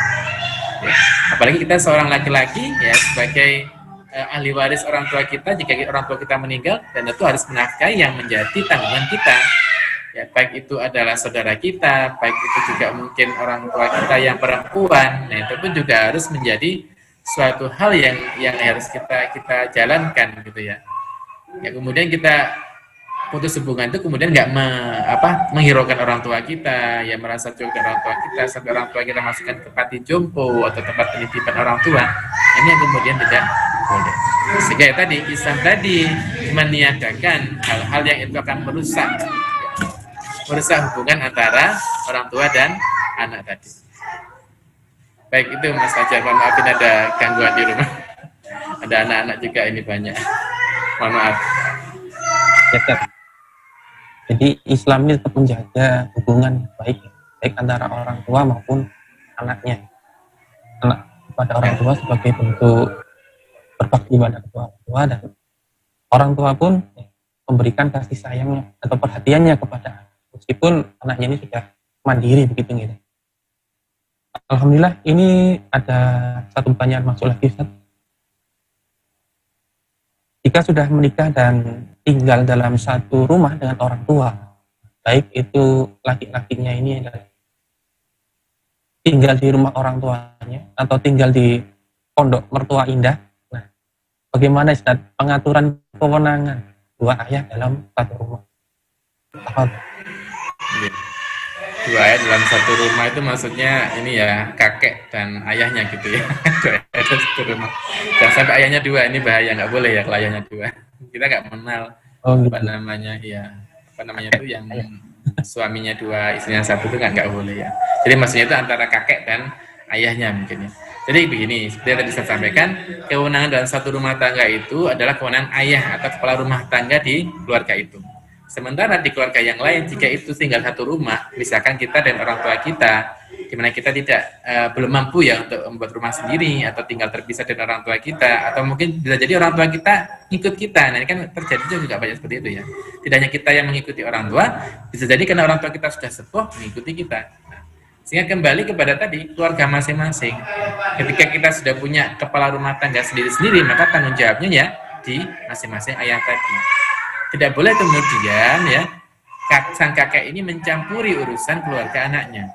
Speaker 2: Ya. Apalagi kita seorang laki-laki ya sebagai ahli waris orang tua kita, jika orang tua kita meninggal, dan itu harus menafkahi yang menjadi tanggungan kita. Ya, baik itu adalah saudara kita, baik itu juga mungkin orang tua kita yang perempuan, nah itu pun juga harus menjadi suatu hal yang harus kita jalankan gitu ya. Ya kemudian kita putus hubungan itu kemudian nggak menghiraukan orang tua kita, ya merasa jauh dari orang tua kita sampai orang tua kita masukkan ke panti jompo atau tempat penitipan orang tua, ini yang kemudian tidak boleh. Sehingga ya tadi Islam tadi meniadakan hal-hal yang itu akan merusak hubungan antara orang tua dan anak tadi. Baik, itu Mas Fajar, mohon maafin ada gangguan di rumah. Ada anak-anak juga ini banyak. Mohon maaf.
Speaker 1: Ya, jadi Islam ini tetap menjaga hubungan baik antara orang tua maupun anaknya. Anak kepada orang tua sebagai bentuk berbakti pada kedua orang tua, dan orang tua pun memberikan kasih sayangnya atau perhatiannya kepada anak. Meskipun anaknya ini sudah mandiri begitu gitu. Alhamdulillah, ini ada satu pertanyaan masuk lagi, Ustaz. Jika sudah menikah dan tinggal dalam satu rumah dengan orang tua, baik itu laki-lakinya ini tinggal di rumah orang tuanya atau tinggal di pondok mertua indah, nah, bagaimana Ustaz pengaturan kewenangan dua ayah dalam satu rumah?
Speaker 2: Dua ayah dalam satu rumah itu maksudnya ini ya, kakek dan ayahnya gitu ya. Dua ayah dalam satu rumah. Jangan sampai ayahnya dua, ini bahaya, nggak boleh ya kalau ayahnya dua. Kita nggak mengenal itu yang suaminya dua, istrinya satu itu nggak boleh ya. Jadi maksudnya itu antara kakek dan ayahnya mungkin ya. Jadi begini, seperti yang tadi saya sampaikan, kewenangan dalam satu rumah tangga itu adalah kewenangan ayah atau kepala rumah tangga di keluarga itu. Sementara di keluarga yang lain, jika itu tinggal satu rumah, misalkan kita dan orang tua kita, di mana kita belum mampu ya untuk membuat rumah sendiri atau tinggal terpisah dari orang tua kita, atau mungkin bisa jadi orang tua kita ikut kita. Nah, ini kan terjadi juga banyak seperti itu ya. Tidak hanya kita yang mengikuti orang tua, bisa jadi karena orang tua kita sudah sepuh mengikuti kita. Nah, sehingga kembali kepada tadi keluarga masing-masing. Ketika kita sudah punya kepala rumah tangga sendiri-sendiri, maka tanggung jawabnya ya di masing-masing ayah tadi. Tidak boleh kemudian ya sang kakek ini mencampuri urusan keluarga anaknya.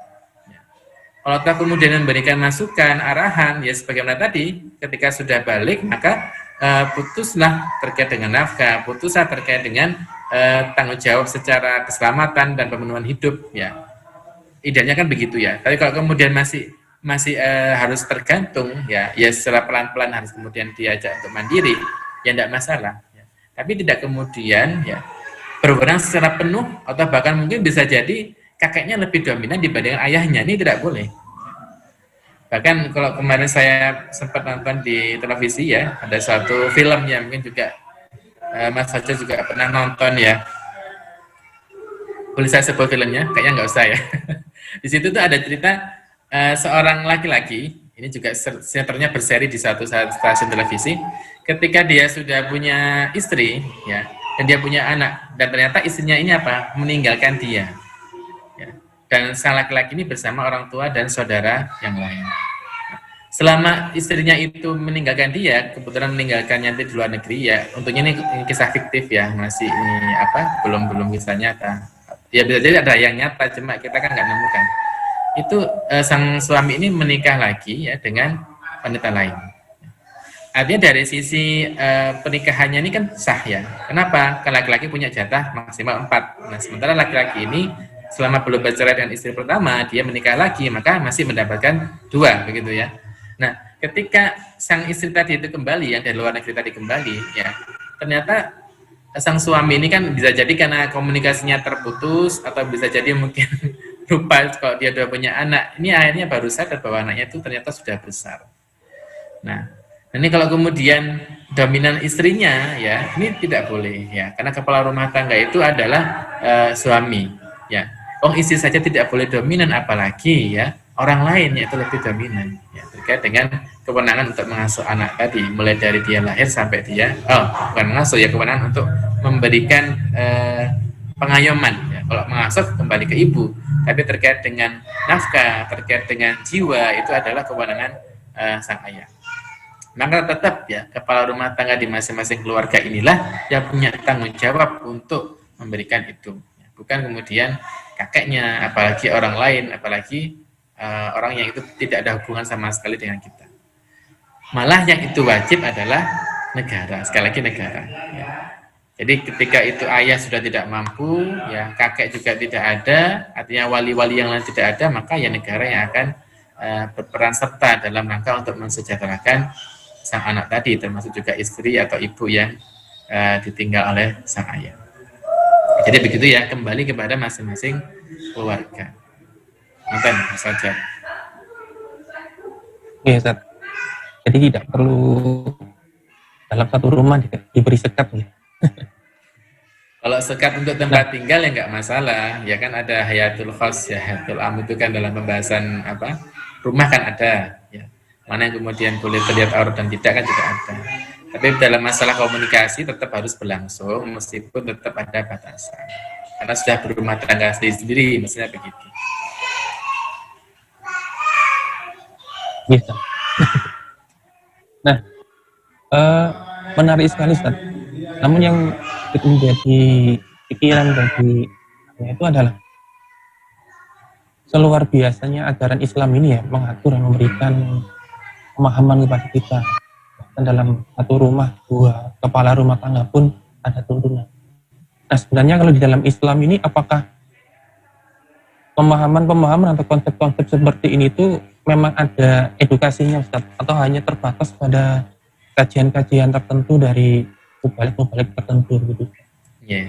Speaker 2: Allah Ta'ala kemudian memberikan masukan, arahan, ya sebagaimana tadi, ketika sudah balik, maka putuslah terkait dengan nafkah, putuslah terkait dengan tanggung jawab secara keselamatan dan pemenuhan hidup, ya. Idealnya kan begitu ya. Tapi kalau kemudian masih harus tergantung, ya secara pelan-pelan harus kemudian diajak untuk mandiri, ya tidak masalah. Ya. Tapi tidak kemudian ya berwenang secara penuh, atau bahkan mungkin bisa jadi kakeknya lebih dominan dibandingkan ayahnya. Ini tidak boleh. Bahkan kalau kemarin saya sempat nonton di televisi ya, ada suatu film yang mungkin juga Mas Fajar juga pernah nonton ya. Boleh saya sebut filmnya? Kayaknya nggak usah ya. Di situ tuh ada cerita seorang laki-laki, ini juga sinetronnya berseri di satu stasiun televisi, ketika dia sudah punya istri, ya, dan dia punya anak, dan ternyata istrinya ini apa? Meninggalkan dia. Dan sang laki-laki ini bersama orang tua dan saudara yang lain. Selama istrinya itu meninggalkan dia, kebetulan meninggalkannya di luar negeri ya, untuknya ini kisah fiktif ya, masih ini apa? Belum kisah nyata. Ya bisa jadi ada yang nyata, cuma kita kan nggak nemukan. Itu sang suami ini menikah lagi ya dengan wanita lain. Artinya dari sisi pernikahannya ini kan sah ya. Kenapa? Karena laki-laki punya jatah maksimal 4. Nah, sementara laki-laki ini selama belum bercerai dengan istri pertama, dia menikah lagi, maka masih mendapatkan 2, begitu ya. Nah, ketika sang istri tadi itu kembali, yang dari luar negeri tadi kembali, ya, ternyata sang suami ini kan bisa jadi karena komunikasinya terputus, atau bisa jadi mungkin lupa kalau dia sudah punya anak, ini akhirnya baru sadar bahwa anaknya itu ternyata sudah besar. Nah, ini kalau kemudian dominan istrinya, ya, ini tidak boleh, ya, karena kepala rumah tangga itu adalah suami, ya. Istri saja tidak boleh dominan, apalagi ya orang lain yaitu lebih dominan, ya, terkait dengan kewenangan untuk mengasuh anak tadi, mulai dari dia lahir sampai dia bukan mengasuh ya, kewenangan untuk memberikan pengayoman ya. Kalau mengasuh kembali ke ibu, tapi terkait dengan nafkah, terkait dengan jiwa, itu adalah kewenangan sang ayah. Maka tetap ya kepala rumah tangga di masing-masing keluarga inilah yang punya tanggung jawab untuk memberikan itu, bukan kemudian kakeknya, apalagi orang lain, apalagi orang yang itu tidak ada hubungan sama sekali dengan kita. Malah yang itu wajib adalah negara, sekali lagi negara. Ya. Jadi ketika itu ayah sudah tidak mampu, ya kakek juga tidak ada, artinya wali-wali yang lain tidak ada, maka ya negara yang akan berperan serta dalam rangka untuk mensejahterakan sang anak tadi, termasuk juga istri atau ibu yang ditinggal oleh sang ayah. Jadi begitu ya, kembali kepada masing-masing keluarga. Nonton saja.
Speaker 1: Oke, Ustaz. Jadi tidak perlu dalam satu rumah diberi sekat ya.
Speaker 2: Kalau sekat untuk tempat tinggal ya nggak masalah. Ya kan ada hayatul khos ya, hayatul am itu kan dalam pembahasan apa? Rumah kan ada. Ya. Mana yang kemudian boleh terlihat aurat dan tidak kan juga ada. Tapi dalam masalah komunikasi tetap harus berlangsung meskipun tetap ada batasan. Karena sudah berumah tangga sendiri, maksudnya begitu.
Speaker 1: Bisa. Nah, menarik sekali Ustaz. Namun yang menjadi pikiran bagi saya itu adalah seluar biasanya ajaran Islam ini ya mengatur dan memberikan pemahaman kepada kita. Dan dalam satu rumah, 2 kepala rumah tangga pun ada tuntunan. Nah, sebenarnya kalau di dalam Islam ini apakah pemahaman-pemahaman atau konsep-konsep seperti ini itu memang ada edukasinya Ustaz, atau hanya terbatas pada kajian-kajian tertentu dari mubalik tertentu gitu?
Speaker 2: Yeah.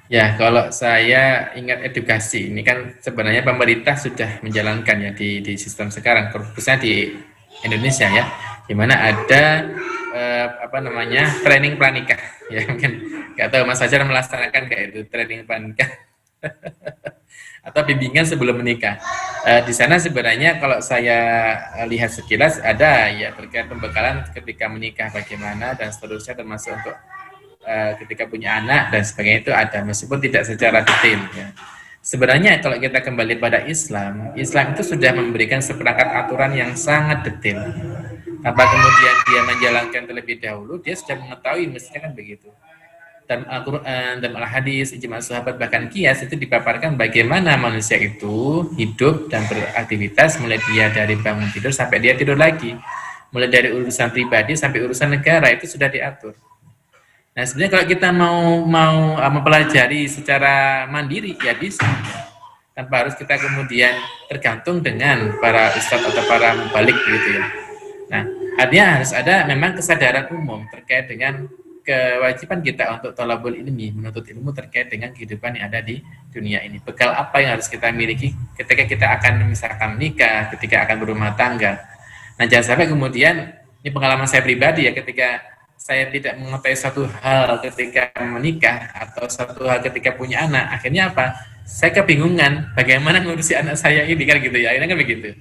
Speaker 2: Ya, kalau saya ingat edukasi ini kan sebenarnya pemerintah sudah menjalankan ya di sistem sekarang, khususnya di Indonesia ya, di mana ada training pranikah ya, mungkin nggak tahu Mas Fajar melaksanakan kayak itu training pranikah atau bimbingan sebelum menikah. Di sana sebenarnya kalau saya lihat sekilas ada ya terkait pembekalan ketika menikah bagaimana dan seterusnya, termasuk untuk ketika punya anak dan sebagainya itu ada, meskipun tidak secara detail ya. Sebenarnya kalau kita kembali pada Islam itu sudah memberikan seperangkat aturan yang sangat detail. Tanpa kemudian dia menjalankan terlebih dahulu, dia sudah mengetahui mestinya kan begitu. dalam Al-Quran, dalam Al-Hadis, ijma sahabat, bahkan kias itu dipaparkan bagaimana manusia itu hidup dan beraktivitas mulai dia dari bangun tidur sampai dia tidur lagi, mulai dari urusan pribadi sampai urusan negara itu sudah diatur. Nah sebenarnya kalau kita mau mempelajari secara mandiri ya bisa, tanpa harus kita kemudian tergantung dengan para ustadz atau para mubalik gitu ya. Nah artinya harus ada memang kesadaran umum terkait dengan kewajiban kita untuk thalabul ilmi, menuntut ilmu terkait dengan kehidupan yang ada di dunia ini. Bekal apa yang harus kita miliki ketika kita akan misalkan menikah, ketika akan berumah tangga. Nah jangan sampai kemudian, ini pengalaman saya pribadi ya, ketika saya tidak mengetahui suatu hal ketika menikah atau suatu hal ketika punya anak, akhirnya apa? Saya kebingungan bagaimana ngurusi anak saya ini kan gitu ya, akhirnya kan begitu.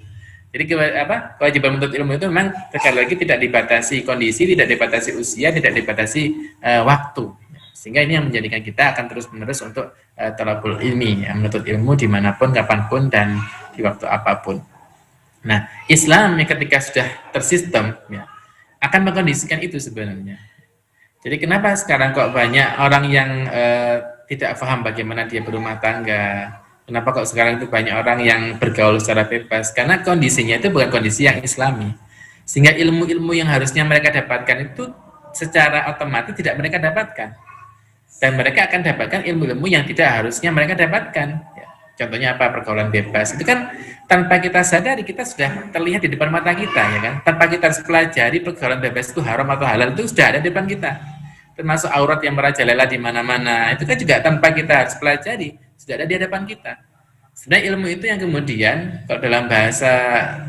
Speaker 2: Jadi kewajiban menuntut ilmu itu memang sekali lagi tidak dibatasi kondisi, tidak dibatasi usia, tidak dibatasi waktu. Sehingga ini yang menjadikan kita akan terus-menerus untuk thalabul ilmi, ya, menuntut ilmu dimanapun, kapanpun, dan di waktu apapun. Nah, Islam yang ketika sudah tersistem, ya, akan mengkondisikan itu sebenarnya. Jadi kenapa sekarang kok banyak orang yang tidak paham bagaimana dia berumah tangga? Kenapa kok sekarang itu banyak orang yang bergaul secara bebas? Karena kondisinya itu bukan kondisi yang islami. Sehingga ilmu-ilmu yang harusnya mereka dapatkan itu secara otomatis tidak mereka dapatkan. Dan mereka akan dapatkan ilmu-ilmu yang tidak harusnya mereka dapatkan. Ya, contohnya apa? Pergaulan bebas. Itu kan tanpa kita sadari, kita sudah terlihat di depan mata kita, ya kan? Tanpa kita harus pelajari pergaulan bebas itu haram atau halal, itu sudah ada di depan kita. Termasuk aurat yang merajalela di mana-mana. Itu kan juga tanpa kita harus pelajari, sudah ada di hadapan kita. Sebenarnya ilmu itu yang kemudian kalau dalam bahasa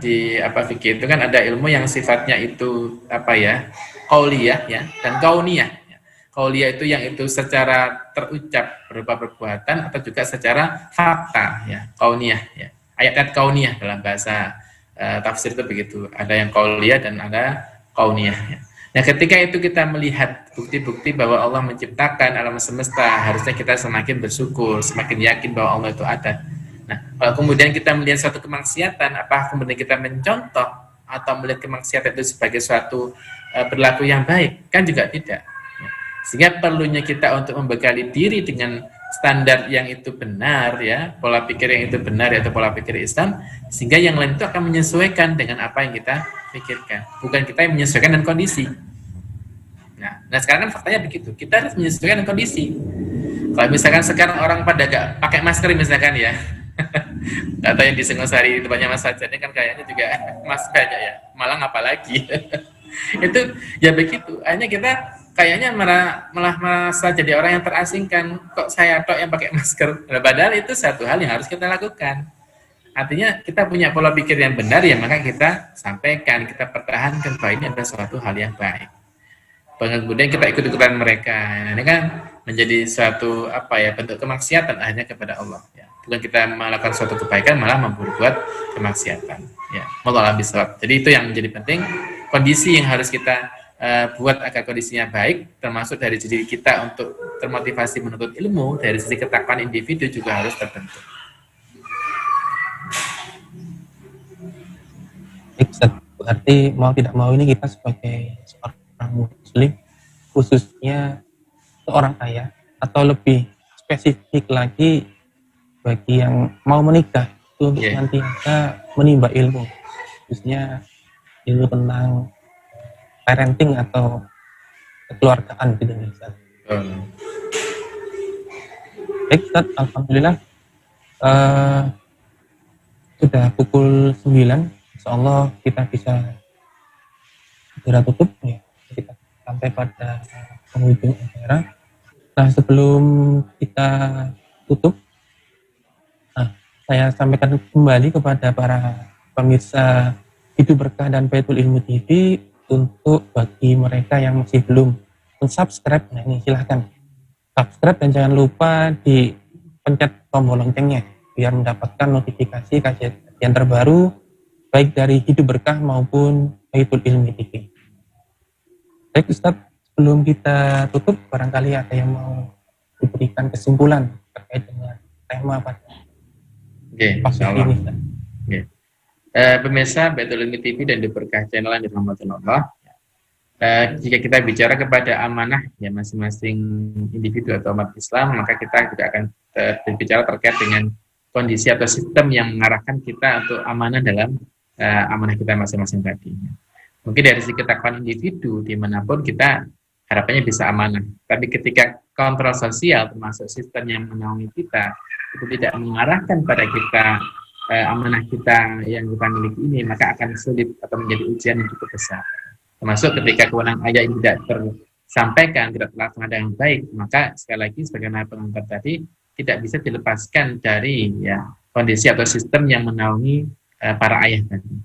Speaker 2: di fikih itu kan ada ilmu yang sifatnya itu qauliyah ya dan kauniyah. Qauliyah itu yang itu secara terucap berupa perbuatan atau juga secara fakta ya, kauniyah ya. Ayat kauniyah dalam bahasa tafsir itu begitu. Ada yang qauliyah dan ada kauniyah ya. Nah, ketika itu kita melihat bukti-bukti bahwa Allah menciptakan alam semesta, harusnya kita semakin bersyukur, semakin yakin bahwa Allah itu ada. Nah, kalau kemudian kita melihat suatu kemaksiatan, apakah kemudian kita mencontoh atau melihat kemaksiatan itu sebagai suatu perilaku yang baik? Kan juga tidak. Sehingga perlunya kita untuk membekali diri dengan standar yang itu benar, ya, pola pikir yang itu benar, yaitu pola pikir Islam, sehingga yang lain itu akan menyesuaikan dengan apa yang kita pikirkan, bukan kita yang menyesuaikan dengan kondisi. Nah sekarang kan faktanya begitu, kita harus menyesuaikan dengan kondisi. Kalau misalkan sekarang orang pada gak pakai masker misalkan ya, atau yang di Singosari tempatnya Mas Fajar ini kan kayaknya juga mas banyak ya, Malang apalagi. Itu ya begitu, hanya kita kayaknya malah merasa jadi orang yang terasingkan, kok saya tok yang pakai masker. Nah, padahal itu satu hal yang harus kita lakukan. Artinya kita punya pola pikir yang benar, ya maka kita sampaikan, kita pertahankan bahwa ini adalah suatu hal yang baik. Kemudian kita ikut-ikutan mereka. Nah, ini kan menjadi suatu bentuk kemaksiatan akhirnya kepada Allah. Ya. Bukan kita melakukan suatu kebaikan, malah membuat kemaksiatan. Ya, wallahu a'lam bishawab. Jadi itu yang menjadi penting. Kondisi yang harus kita buat agar kondisinya baik, termasuk dari diri kita untuk termotivasi menuntut ilmu, dari sisi ketakwaan individu juga harus terbentuk.
Speaker 1: Berarti mau tidak mau ini kita sebagai seorang muslim, khususnya seorang ayah, atau lebih spesifik lagi bagi yang mau menikah, itu untuk nantinya menimba ilmu, khususnya ilmu tentang parenting atau kekeluargaan di Indonesia. Baik, Ustaz, alhamdulillah sudah pukul 9. Insyaallah kita bisa segera tutup ya. Kita sampai pada penghujung acara. Nah, sebelum kita tutup, saya sampaikan kembali kepada para pemirsa Hidup Berkah dan Baitul Ilmu TV untuk bagi mereka yang masih belum subscribe, nah ini silahkan subscribe dan jangan lupa dipencet tombol loncengnya biar mendapatkan notifikasi kajian terbaru baik dari Hidup Berkah maupun Baitul Ilmi TV. Baik Ustaz, sebelum kita tutup, barangkali ada yang mau diberikan kesimpulan terkait dengan tema pada ini. Ustaz.
Speaker 2: Pemirsa Baitul Ilmi TV dan Hidup Berkah channel yang dirahmati Allah. jika kita bicara kepada amanah ya masing-masing individu atau umat Islam, maka kita juga akan berbicara terkait dengan kondisi atau sistem yang mengarahkan kita untuk amanah dalam amanah kita masing-masing tadi. Mungkin dari segi ketakwaan individu dimanapun kita harapannya bisa amanah. Tapi ketika kontrol sosial termasuk sistem yang menaungi kita itu tidak mengarahkan pada kita amanah kita yang kita miliki ini, maka akan sulit atau menjadi ujian yang cukup besar. Termasuk ketika kewenangan ayah ini tidak tersampaikan, tidak terlaksana dengan baik, maka sekali lagi sebagaimana pengantar tadi tidak bisa dilepaskan dari kondisi atau sistem yang menaungi para ayah tadi.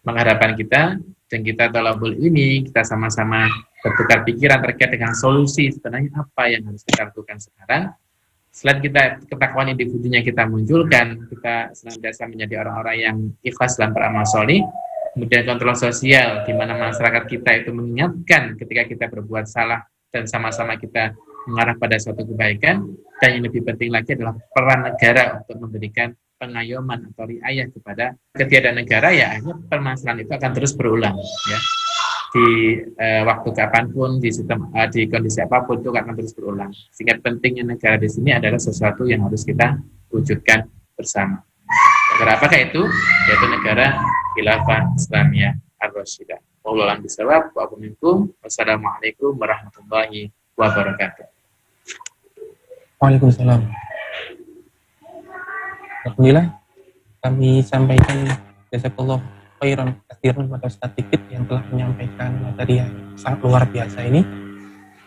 Speaker 2: Maka harapan kita dan kita tolabul ini kita sama-sama bertukar pikiran terkait dengan solusi sebenarnya apa yang harus kita lakukan sekarang. Selain kita ketakwaan individunya kita munculkan, kita senantiasa menjadi orang-orang yang ikhlas dalam beramal sholih. Kemudian kontrol sosial, di mana masyarakat kita itu mengingatkan ketika kita berbuat salah dan sama-sama kita mengarah pada suatu kebaikan. Dan yang lebih penting lagi adalah peran negara untuk memberikan pengayoman atau riayah kepada ketiadaan negara, ya akhirnya permasalahan itu akan terus berulang. Ya. Di waktu kapanpun, di sistem, di kondisi apapun itu akan terus berulang. Sehingga pentingnya negara di sini adalah sesuatu yang harus kita wujudkan bersama. Negara apakah itu? Yaitu negara Khilafah Islamiyah Ar-Rasyidah. Wallahu a'lam bishawab. Wassalamualaikum warahmatullahi wabarakatuh.
Speaker 1: Waalaikumsalam. Alhamdulillah kami sampaikan jazakallah khairan katsiran pada Ustaz Dikit yang telah menyampaikan materi yang sangat luar biasa ini.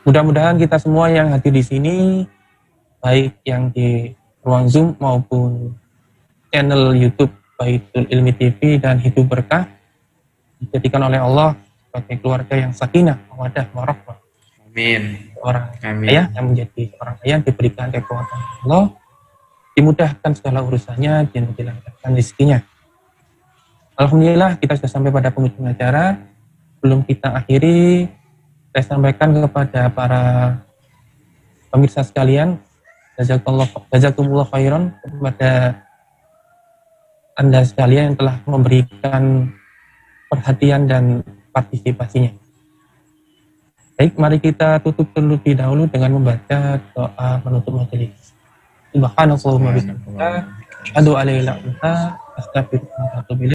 Speaker 1: Mudah-mudahan kita semua yang hadir di sini, baik yang di ruang Zoom maupun channel YouTube Baitul Ilmi TV dan Hidup Berkah, dijadikan oleh Allah sebagai keluarga yang sakinah, mawaddah, warahmah.
Speaker 2: Amin.
Speaker 1: Orang ayah yang menjadi seorang ayah diberikan kekuatan Allah, dimudahkan segala urusannya dan dilancarkan rezekinya. Alhamdulillah kita sudah sampai pada penghujung acara. Sebelum kita akhiri, saya sampaikan kepada para pemirsa sekalian, jazakumullah khairan kepada Anda sekalian yang telah memberikan perhatian dan partisipasinya. Baik, mari kita tutup terlebih dahulu dengan membaca doa penutup majelis. Subhanallahumma bihamdika, asyhadu an la ilaha illa anta, astaghfiruka wa atubu ilaik.